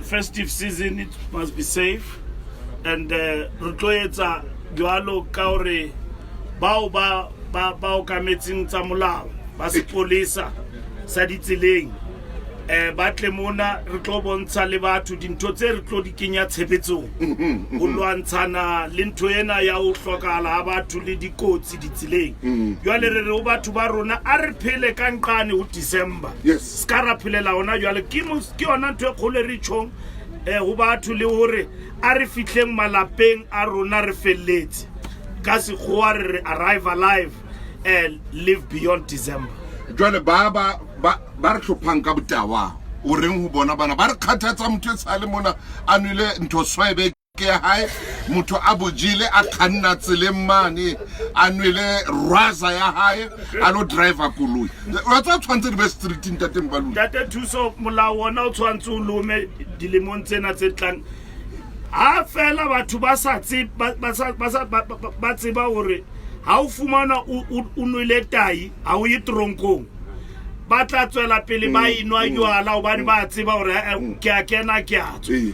Festive season, it must be safe, and Rutloetsa Gualo Kaure Bao Kametsing Tamulao, Basi Polisa, Saditiling, Batlemona, Rutobon Salivatu, Dintote, Claudi Kenya Tepetso, Uluantana, Lintuena, Yao Flocala, to Lady Coat, Siditiling. You are over to Barona, Arpele Kankani, December. Yes. Scarapilla, you are Kimus, Kiona to Colerichong, Uba to Leore, Arifitlem Malapeng, Arona Refelate, Kasi Huare arrive alive and live beyond December. Jwale baba ba re tlhophang butawa o reng ho bona bana ba re khathatsa motho tsale mona anile ntho swebe ke hae motho a bojile a khanna tseleng mane anwele raza ya hae a lo driver koloi wa tsa tshwantse di be street ntate mbalulu tate thuso molao wona o tshwantse o lome dilemong tsena tse tlang ha fela batho ba sa tseba hore ha o fumana o nwele tai ha o ye tronkong ba tla tswela pele ba inwa jwala o bane ba tseba hore ke a kena ke a tswa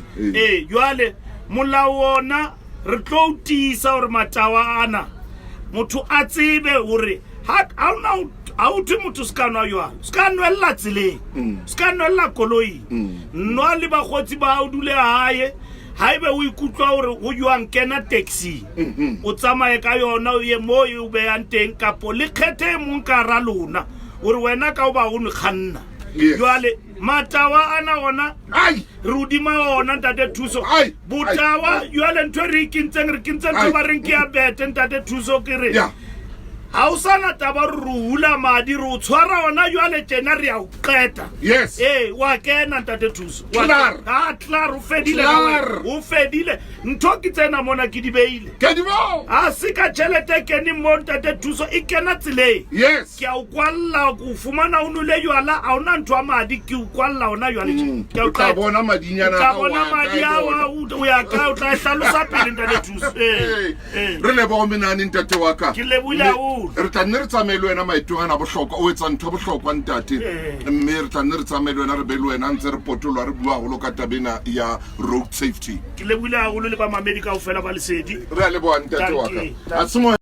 jwale molao wona re tlo tisa hore matawa ana motho a tsebe hore ha o thwe motho ska nwa jwala ska nwella tseleng ska nwella koloi nwa le bagotsi ba o dule hae haebe o ikutlwa hore o jwang kena taxi o tsamaye ka yona o ye mo o beyang teng kapo le kgethe mong ka ra lona hore wena ka o ba o nkganna jwale matawa ana ona re udima ona ntate thuso butawa jwale ntho re ikintseng ba reng ke a bete ntate thuso ke re ha o sana taba re hula madi re o tshwara ona jwale tjena re a o qeta yes wa kena ntate thuso Klar o fedile ntho ke tsena mona ke di beile ke di bo a se ka tšhelete kene mo ntate thuso e kena tseleng yes ke a o kwalla go fumana o nole jwala a ona ntho a madi ke o kwalla ona jwale ke o tla bona madinyana ka bona madi a o ya ka o tla hlalosa pele ntate thuso re le bo menane ntate wa ka ke lebohile re tla nne re tsamaile wena maetong ana bohlokwa o etsa ntho bohlokwa ntate mme re tla nne re tsamaile wena re be le wena ntse re potolwa re bua holo ka tabena ya road safety ke lebohile haholo le ba mamedi kaofela ba lesedi re a leboha ntate wa ka